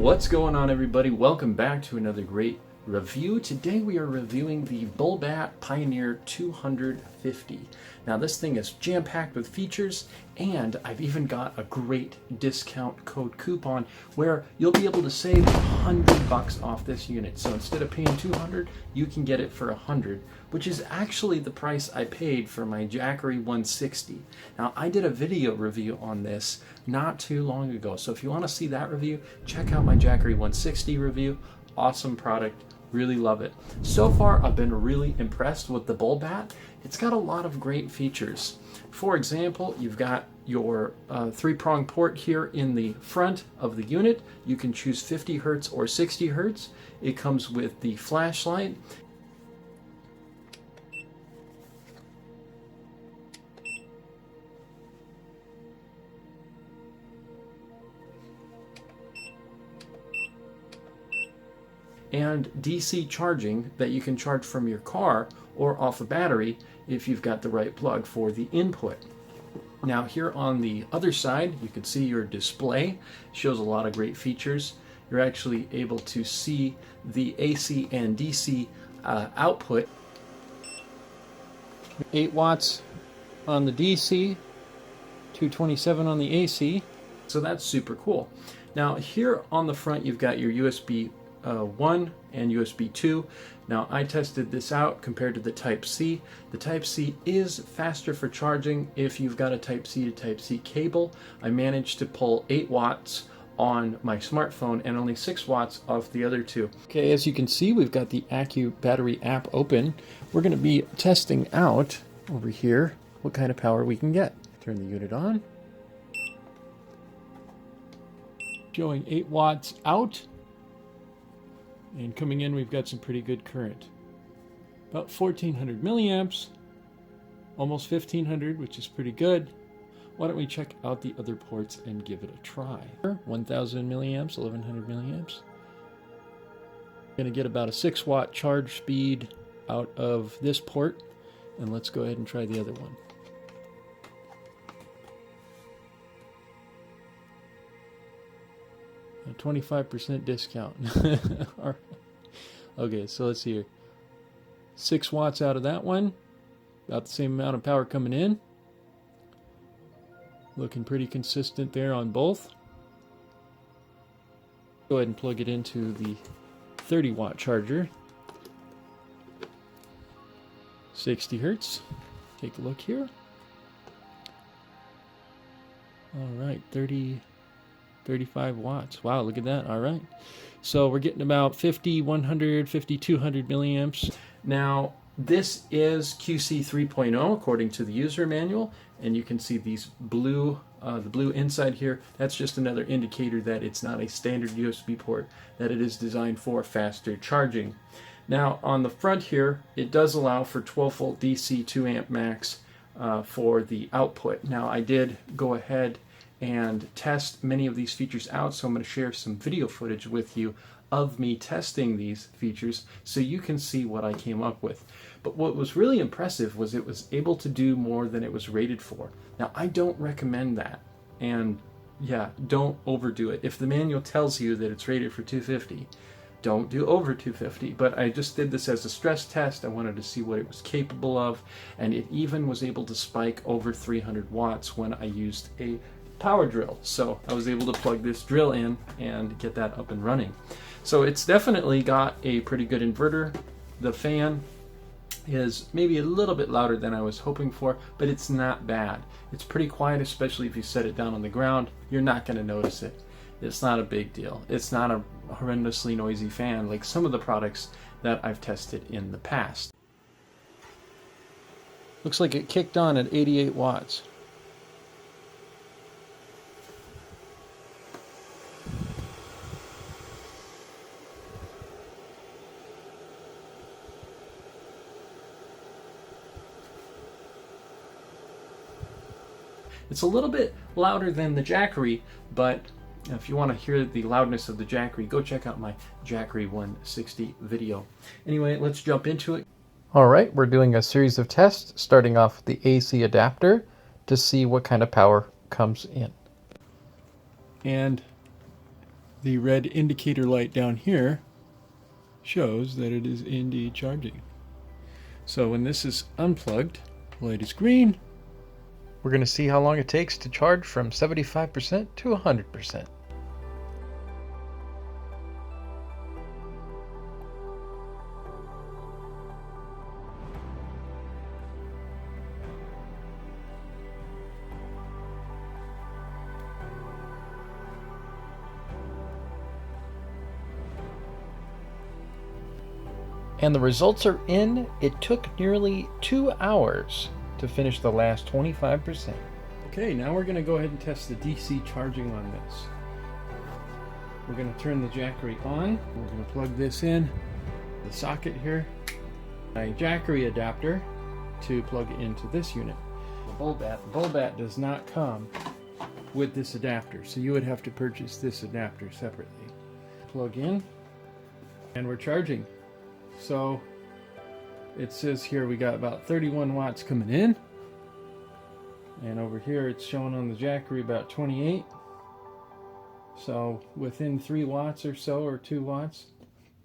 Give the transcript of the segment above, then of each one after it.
What's going on, everybody? Welcome back to another great review. Today we are reviewing the Bullbat Pioneer 250. Now this thing is jam-packed with features, and I've even got a great discount code coupon where you'll be able to save $100 off this unit. So instead of paying $200, you can get it for $100, which is actually the price I paid for my Jackery 160. Now I did a video review on this not too long ago, so if you want to see that review, check out my Jackery 160 review. Awesome product. Really love it. So far, I've been really impressed with the Bullbat. It's got a lot of great features. For example, you've got your three-prong port here in the front of the unit. You can choose 50 Hertz or 60 Hertz. It comes with the flashlight. And DC charging that you can charge from your car or off a battery if you've got the right plug for the input. Now here on the other side, you can see your display. It shows a lot of great features. You're actually able to see the AC and DC output. 8 watts on the DC, 227 on the AC. So that's super cool. Now here on the front, you've got your USB 1 and USB 2. Now I tested this out compared to the Type-C. The Type-C is faster for charging if you've got a Type-C to Type-C cable. I managed to pull 8 watts on my smartphone and only 6 watts off the other two. Okay, as you can see, we've got the AccuBattery app open. We're going to be testing out over here what kind of power we can get. Turn the unit on. Showing 8 watts out. And coming in, we've got some pretty good current. About 1400 milliamps, almost 1500, which is pretty good. Why don't we check out the other ports and give it a try. 1000 milliamps, 1100 milliamps. Gonna get about a 6 watt charge speed out of this port. And let's go ahead and try the other one. A 25% discount. Okay, so let's see here. 6 watts out of that one. About the same amount of power coming in. Looking pretty consistent there on both. Go ahead and plug it into the 30 watt charger. 60 Hertz. Take a look here. Alright, 35 watts. Wow, look at that. All right. So we're getting about 5,100, 5,200 milliamps. Now, this is QC 3.0 according to the user manual, and you can see these blue, the blue inside here. That's just another indicator that it's not a standard USB port, that it is designed for faster charging. Now, on the front here, it does allow for 12 volt DC 2 amp max for the output. Now, I did go ahead and test many of these features out, so I'm going to share some video footage with you of me testing these features so you can see what I came up with. But what was really impressive was it was able to do more than it was rated for. Now I don't recommend that, and yeah, don't overdo it. If the manual tells you that it's rated for 250, don't do over 250. But I just did this as a stress test. I wanted to see what it was capable of, and it even was able to spike over 300 watts when I used a power drill. So I was able to plug this drill in and get that up and running. So it's definitely got a pretty good inverter. The fan is maybe a little bit louder than I was hoping for, but it's not bad. It's pretty quiet, especially if you set it down on the ground. You're not going to notice it. It's not a big deal. It's not a horrendously noisy fan like some of the products that I've tested in the past. Looks like it kicked on at 88 watts. It's a little bit louder than the Jackery, but if you want to hear the loudness of the Jackery, go check out my Jackery 160 video. Anyway, let's jump into it. All right, we're doing a series of tests, starting off with the AC adapter to see what kind of power comes in. And The red indicator light down here shows that it is indeed charging. So when this is unplugged, the light is green. We're going to see how long it takes to charge from 75% to 100%. And the results are in. It took nearly 2 hours to finish the last 25%. Okay, now we're going to go ahead and test the DC charging on this. We're going to turn the Jackery on. We're going to plug this in the socket here. A Jackery adapter to plug into this unit. The Bullbat does not come with this adapter, so you would have to purchase this adapter separately. Plug in, and we're charging. So it says here we got about 31 watts coming in, and over here it's showing on the Jackery about 28. So within 3 watts or so, or 2 watts,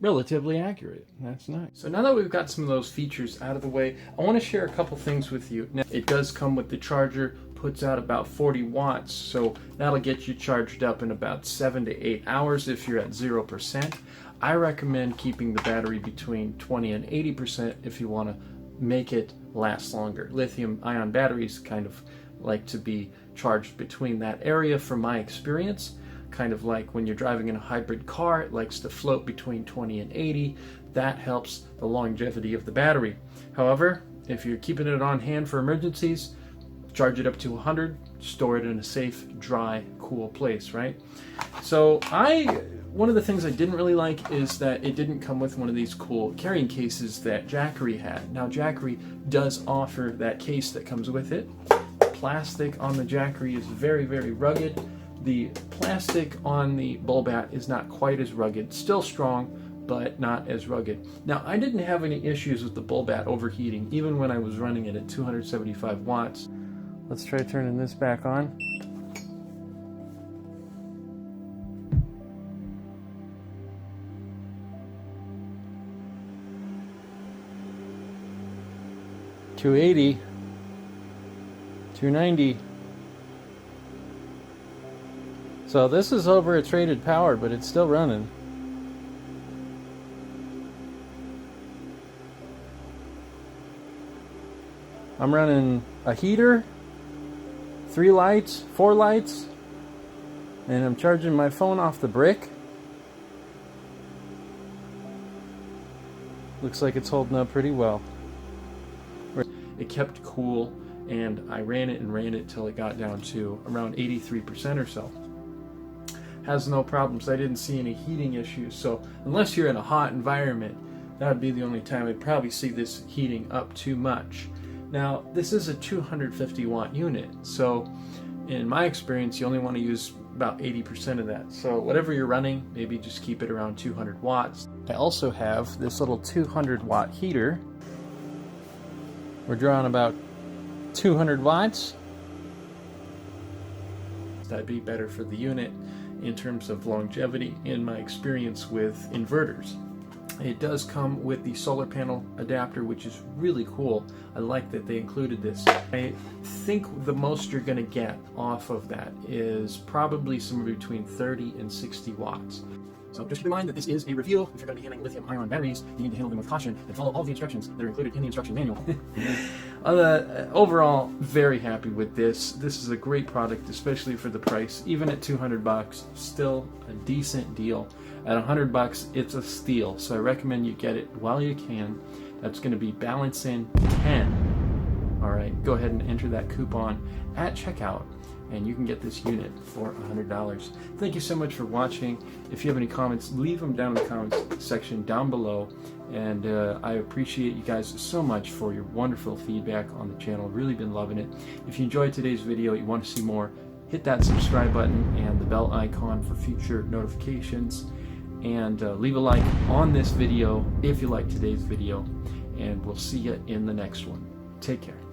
relatively accurate. That's nice. So now that we've got some of those features out of the way, I want to share a couple things with you. Now, it does come with the charger, puts out about 40 watts, so that'll get you charged up in about 7 to 8 hours if you're at 0%. I recommend keeping the battery between 20 and 80% if you want to make it last longer. Lithium ion batteries kind of like to be charged between that area from my experience. Kind of like when you're driving in a hybrid car, it likes to float between 20 and 80. That helps the longevity of the battery. However, if you're keeping it on hand for emergencies, charge it up to 100, store it in a safe, dry, cool place, right? So one of the things I didn't really like is that it didn't come with one of these cool carrying cases that Jackery had. Now Jackery does offer that case that comes with it. Plastic on the Jackery is very, very rugged. The plastic on the Bullbat is not quite as rugged, still strong, but not as rugged. Now, I didn't have any issues with the Bullbat overheating, even when I was running it at 275 watts. Let's try turning this back on. $280, $290. So this is over its rated power, but it's still running. I'm running a heater, 3 lights, 4 lights, and I'm charging my phone off the brick. Looks like it's holding up pretty well. It kept cool, and I ran it till it got down to around 83% or so. Has no problems. I didn't see any heating issues, so unless you're in a hot environment, that would be the only time I'd probably see this heating up too much. Now, this is a 250 watt unit, so in my experience, you only want to use about 80% of that. So whatever you're running, maybe just keep it around 200 watts. I also have this little 200 watt heater. We're drawing about 200 watts. That'd be better for the unit in terms of longevity in my experience with inverters. It does come with the solar panel adapter, which is really cool. I like that they included this. I think the most you're going to get off of that is probably somewhere between 30 and 60 watts. So just keep in mind that this is a review. If you're going to be handling lithium-ion batteries, you need to handle them with caution and follow all the instructions that are included in the instruction manual. Overall, very happy with this. This is a great product, especially for the price. Even at $200, still a decent deal. At $100, it's a steal. So I recommend you get it while you can. That's going to be balance in 10. All right, go ahead and enter that coupon at checkout, and you can get this unit for $100. Thank you so much for watching. If you have any comments, leave them down in the comments section down below. And I appreciate you guys so much for your wonderful feedback on the channel. Really been loving it. If you enjoyed today's video, you want to see more, hit that subscribe button and the bell icon for future notifications. And leave a like on this video if you like today's video. And we'll see you in the next one. Take care.